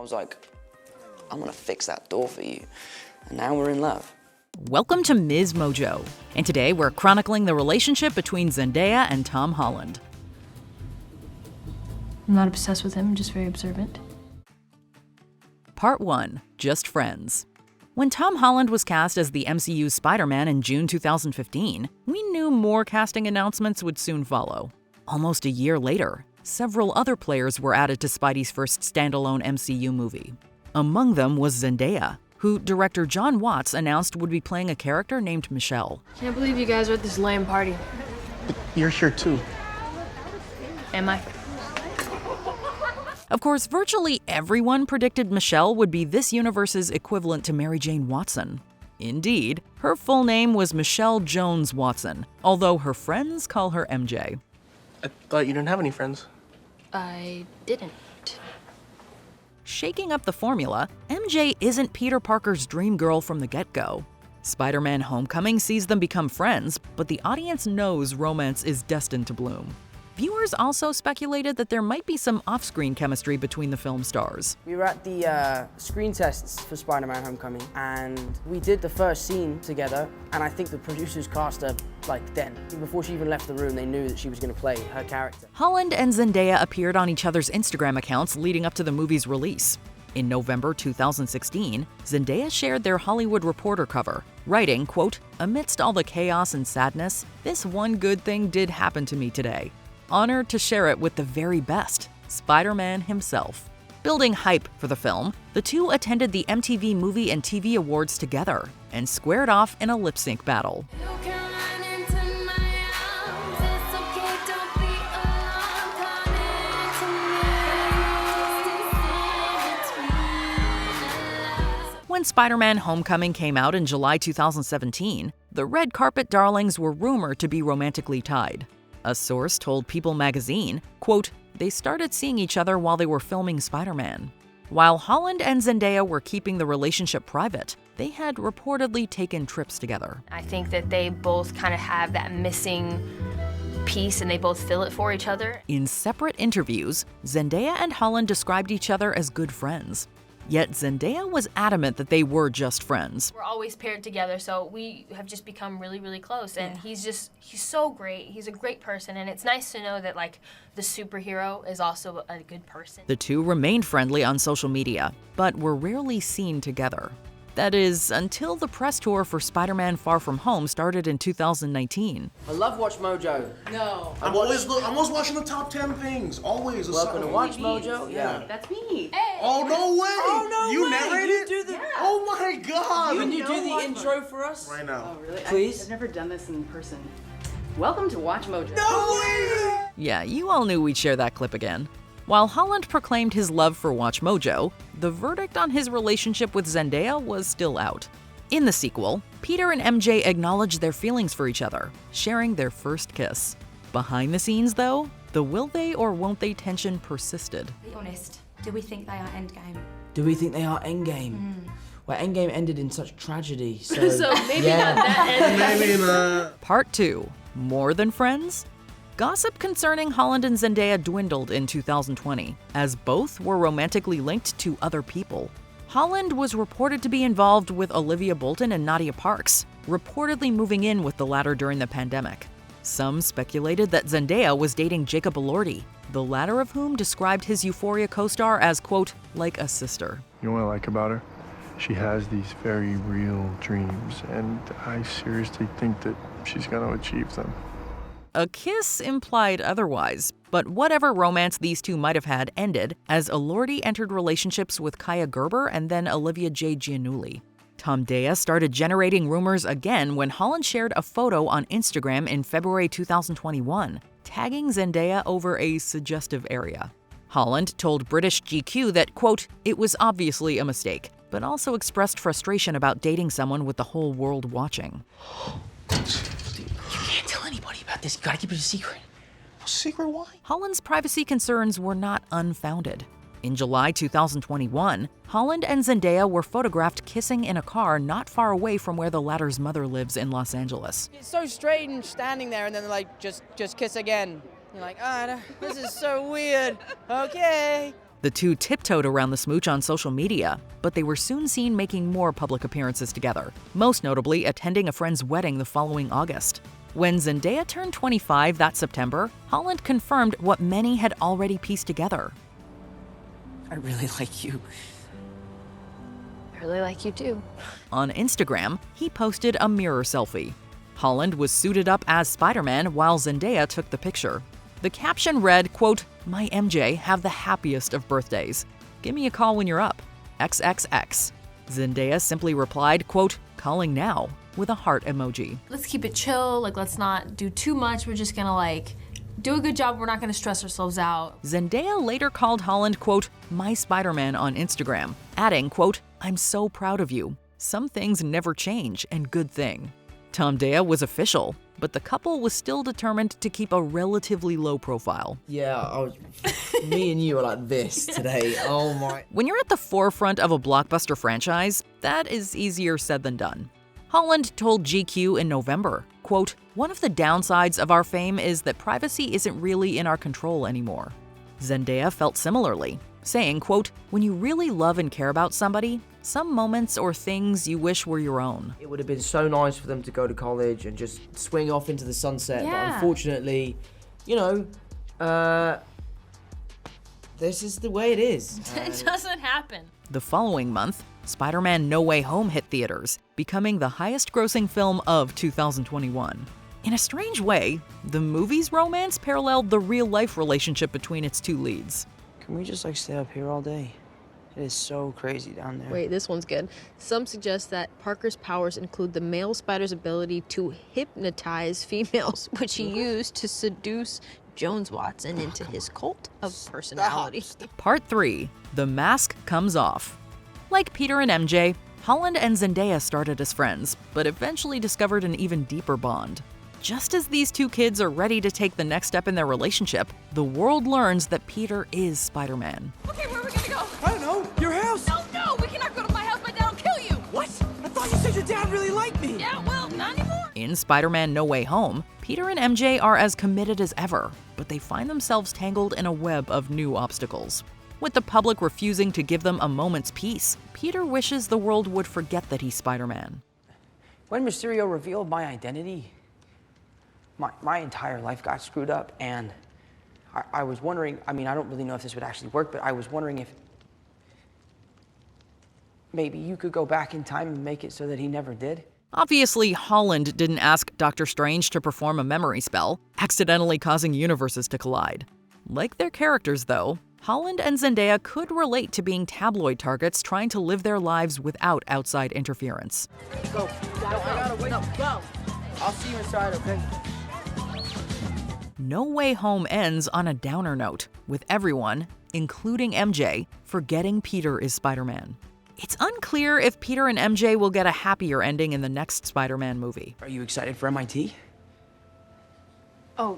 was like, I'm gonna fix that door for you. And now we're in love. Welcome to MsMojo, and today we're chronicling the relationship between Zendaya and Tom Holland. I'm not obsessed with him, I'm just very observant. Part 1. Just Friends. When Tom Holland was cast as the MCU's Spider-Man in June 2015, we knew more casting announcements would soon follow. Almost a year later, several other players were added to Spidey's first standalone MCU movie. Among them was Zendaya, who director John Watts announced would be playing a character named Michelle. Can't believe you guys are at this lame party. You're here too. Am I? Of course, virtually everyone predicted Michelle would be this universe's equivalent to Mary Jane Watson. Indeed, her full name was Michelle Jones Watson, although her friends call her MJ. I thought you didn't have any friends. I didn't. Shaking up the formula, MJ isn't Peter Parker's dream girl from the get-go. Spider-Man: Homecoming sees them become friends, but the audience knows romance is destined to bloom. Viewers also speculated that there might be some off-screen chemistry between the film stars. We were at the screen tests for Spider-Man: Homecoming, and we did the first scene together, and I think the producers cast her like then. Before she even left the room, they knew that she was going to play her character. Holland and Zendaya appeared on each other's Instagram accounts leading up to the movie's release. In November 2016, Zendaya shared their Hollywood Reporter cover, writing, quote, "Amidst all the chaos and sadness, this one good thing did happen to me today. Honored to share it with the very best, Spider-Man himself." Building hype for the film, the two attended the MTV Movie and TV Awards together and squared off in a lip-sync battle. When Spider-Man: Homecoming came out in July 2017, the red carpet darlings were rumored to be romantically tied. A source told People magazine, quote, "They started seeing each other while they were filming Spider-Man." While Holland and Zendaya were keeping the relationship private, they had reportedly taken trips together. I think that they both kind of have that missing piece and they both fill it for each other. In separate interviews, Zendaya and Holland described each other as good friends. Yet Zendaya was adamant that they were just friends. We're always paired together, so we have just become really, really close. And he's so great. He's a great person, and it's nice to know that, like, the superhero is also a good person. The two remained friendly on social media, but were rarely seen together. That is, until the press tour for Spider-Man: Far From Home started in 2019. I love Watch Mojo. No. I'm always watching the top 10 things. Always. Welcome to Watch Mojo. Yeah. That's me. Hey. Oh, no way! Oh, no You way. narrated? You do the- Oh my god! Can you know do the Watch intro for us? Right now. Oh, really? Please? I've never done this in person. Welcome to Watch Mojo. No way! Yeah, you all knew we'd share that clip again. While Holland proclaimed his love for Watch Mojo, the verdict on his relationship with Zendaya was still out. In the sequel, Peter and MJ acknowledged their feelings for each other, sharing their first kiss. Behind the scenes, though, the will they or won't they tension persisted. Be honest, do we think they are endgame? Do we think they are Endgame? Well, Endgame ended in such tragedy, so... So maybe not that end. Maybe not. Part 2. More Than Friends? Gossip concerning Holland and Zendaya dwindled in 2020, as both were romantically linked to other people. Holland was reported to be involved with Olivia Bolton and Nadia Parks, reportedly moving in with the latter during the pandemic. Some speculated that Zendaya was dating Jacob Elordi, the latter of whom described his Euphoria co-star as, quote, like a sister. You know what I like about her? She has these very real dreams, and I seriously think that she's going to achieve them. A kiss implied otherwise, but whatever romance these two might have had ended as Elordi entered relationships with Kaya Gerber and then Olivia J. Giannulli. Tomdaya started generating rumors again when Holland shared a photo on Instagram in February 2021, tagging Zendaya over a suggestive area. Holland told British GQ that, quote, "It was obviously a mistake," but also expressed frustration about dating someone with the whole world watching. You can't tell anybody about this. You gotta keep it a secret. Secret why? Holland's privacy concerns were not unfounded. In July 2021, Holland and Zendaya were photographed kissing in a car not far away from where the latter's mother lives in Los Angeles. It's so strange standing there and then like, just kiss again. You're like, this is so weird. Okay. The two tiptoed around the smooch on social media, but they were soon seen making more public appearances together, most notably attending a friend's wedding the following August. When Zendaya turned 25 that September, Holland confirmed what many had already pieced together. I really like you. I really like you too. On Instagram, he posted a mirror selfie. Holland was suited up as Spider-Man while Zendaya took the picture. The caption read, quote, "My MJ, have the happiest of birthdays. Give me a call when you're up. XXX." Zendaya simply replied, quote, "Calling now," with a heart emoji. Let's keep it chill, like let's not do too much. We're just gonna like do a good job. We're not gonna stress ourselves out. Zendaya later called Holland, quote, "My Spider-Man" on Instagram, adding, quote, "I'm so proud of you. Some things never change, and good thing." Tomdaya was official, but the couple was still determined to keep a relatively low profile. Yeah, me and you are like this today. Oh my. When you're at the forefront of a blockbuster franchise, that is easier said than done. Holland told GQ in November, quote, "One of the downsides of our fame is that privacy isn't really in our control anymore." Zendaya felt similarly, saying, quote, "When you really love and care about somebody, some moments or things you wish were your own." It would have been so nice for them to go to college and just swing off into the sunset, Yeah. but unfortunately, this is the way it is. It doesn't happen. The following month, Spider-Man No Way Home hit theaters, becoming the highest-grossing film of 2021. In a strange way, the movie's romance paralleled the real-life relationship between its two leads. Can we just like stay up here all day? It is so crazy down there. Wait, this one's good. Some suggest that Parker's powers include the male spider's ability to hypnotize females, which he used to seduce Jones Watson into his cult of personality. Part 3. The Mask Comes Off. Like Peter and MJ, Holland and Zendaya started as friends, but eventually discovered an even deeper bond. Just as these two kids are ready to take the next step in their relationship, the world learns that Peter is Spider-Man. Okay, where are we gonna go? I don't know. Your house. No, we cannot go to my house. My dad will kill you. What? I thought you said your dad really liked me. Yeah, well, not anymore. In Spider-Man No Way Home, Peter and MJ are as committed as ever, but they find themselves tangled in a web of new obstacles. With the public refusing to give them a moment's peace, Peter wishes the world would forget that he's Spider-Man. When Mysterio revealed my identity, my entire life got screwed up, and I was wondering, I mean, I don't really know if this would actually work, but I was wondering if maybe you could go back in time and make it so that he never did. Obviously, Holland didn't ask Doctor Strange to perform a memory spell, accidentally causing universes to collide. Like their characters, though, Holland and Zendaya could relate to being tabloid targets trying to live their lives without outside interference. Go. I gotta wait. No, go. I'll see you inside, okay? No Way Home ends on a downer note, with everyone, including MJ, forgetting Peter is Spider-Man. It's unclear if Peter and MJ will get a happier ending in the next Spider-Man movie. Are you excited for MIT? Oh,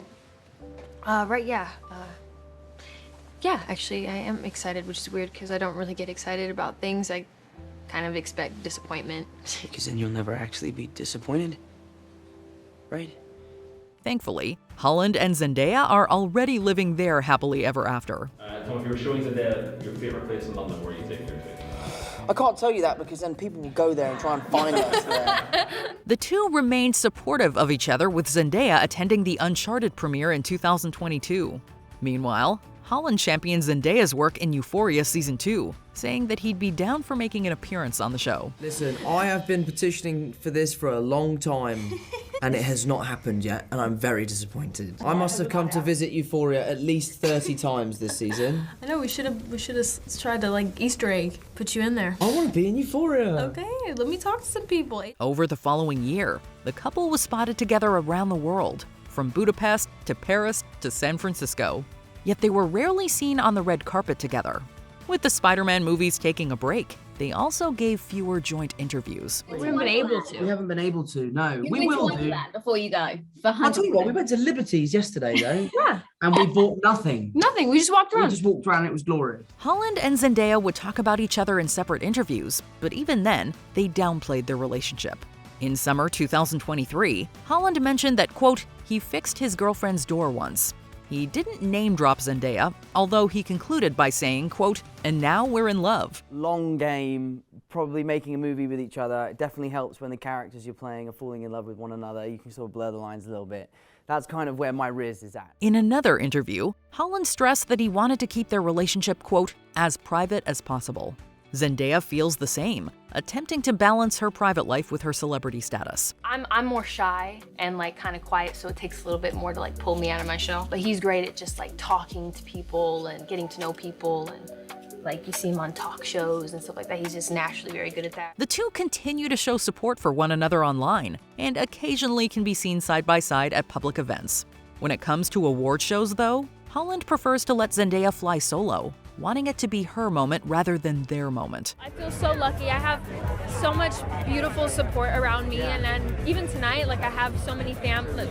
right, yeah. Yeah, actually, I am excited, which is weird because I don't really get excited about things. I kind of expect disappointment. Because then you'll never actually be disappointed, right? Thankfully, Holland and Zendaya are already living their happily ever after. Tom, if you were showing Zendaya your favorite place in London, where are you taking her to? I can't tell you that because then people will go there and try and find us there. The two remained supportive of each other, with Zendaya attending the Uncharted premiere in 2022. Meanwhile, Holland championed Zendaya's work in Euphoria Season 2, saying that he'd be down for making an appearance on the show. Listen, I have been petitioning for this for a long time, and it has not happened yet, and I'm very disappointed. I must have come to visit Euphoria at least 30 times this season. I know, we should have tried to, like, Easter egg, put you in there. I want to be in Euphoria. Okay, let me talk to some people. Over the following year, the couple was spotted together around the world, from Budapest to Paris to San Francisco. Yet they were rarely seen on the red carpet together. With the Spider-Man movies taking a break, they also gave fewer joint interviews. We haven't been able to. We haven't been able to, no. You're We going to will do. Wonderland before you go. For I'll tell you what, we went to Liberties yesterday, though. Yeah. And we bought nothing. Nothing. We just walked We around. just walked around and it was glorious. Holland and Zendaya would talk about each other in separate interviews, but even then, they downplayed their relationship. In summer 2023, Holland mentioned that, quote, he fixed his girlfriend's door once. He didn't name drop Zendaya, although he concluded by saying, quote, "And now we're in love." Long game, probably making a movie with each other. It definitely helps when the characters you're playing are falling in love with one another. You can sort of blur the lines a little bit. That's kind of where my riz is at. In another interview, Holland stressed that he wanted to keep their relationship, quote, "as private as possible." Zendaya feels the same, attempting to balance her private life with her celebrity status. I'm more shy and like kind of quiet, so it takes a little bit more to like pull me out of my shell. But he's great at just like talking to people and getting to know people, and like you see him on talk shows and stuff like that. He's just naturally very good at that. The two continue to show support for one another online and occasionally can be seen side by side at public events. When it comes to award shows, though, Holland prefers to let Zendaya fly solo, wanting it to be her moment rather than their moment. I feel so lucky. I have so much beautiful support around me, and then even tonight, like I have so many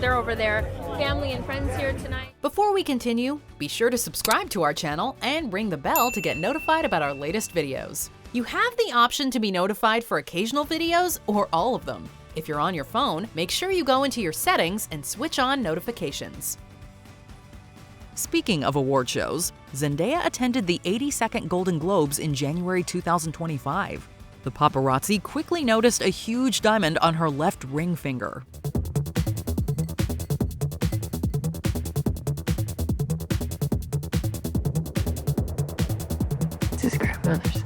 they're over there, family and friends here tonight. Before we continue, be sure to subscribe to our channel and ring the bell to get notified about our latest videos. You have the option to be notified for occasional videos or all of them. If you're on your phone, make sure you go into your settings and switch on notifications. Speaking of award shows, Zendaya attended the 82nd Golden Globes in January 2025. The paparazzi quickly noticed a huge diamond on her left ring finger. It's his grandmother's.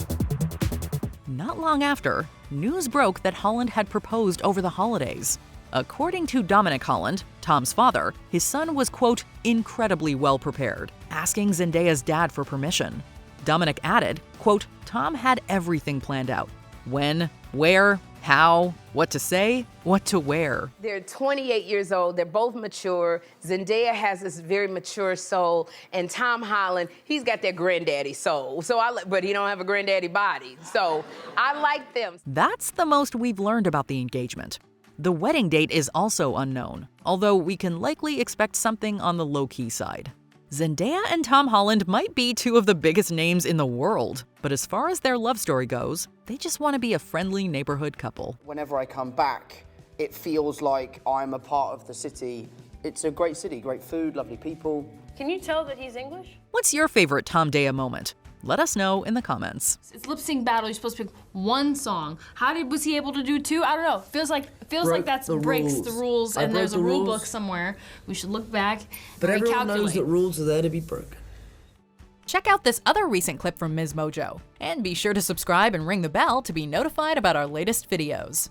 Not long after, news broke that Holland had proposed over the holidays. According to Dominic Holland, Tom's father, his son was, quote, "incredibly well prepared," asking Zendaya's dad for permission. Dominic added, quote, "Tom had everything planned out. When, where, how, what to say, what to wear." They're 28 years old. They're both mature. Zendaya has this very mature soul, and Tom Holland, he's got that granddaddy soul. But he don't have a granddaddy body. So I like them. That's the most we've learned about the engagement. The wedding date is also unknown, although we can likely expect something on the low-key side. Zendaya and Tom Holland might be two of the biggest names in the world, but as far as their love story goes, they just want to be a friendly neighborhood couple. Whenever I come back, it feels like I'm a part of the city. It's a great city, great food, lovely people. Can you tell that he's English? What's your favorite Tomdaya moment? Let us know in the comments. It's lip sync battle. You're supposed to pick one song. Was he able to do two? I don't know. Feels like that's breaks the rules, and there's a rule book somewhere. We should look back. But and everyone knows recalculate. that rules are there to be broken. Check out this other recent clip from MsMojo, and be sure to subscribe and ring the bell to be notified about our latest videos.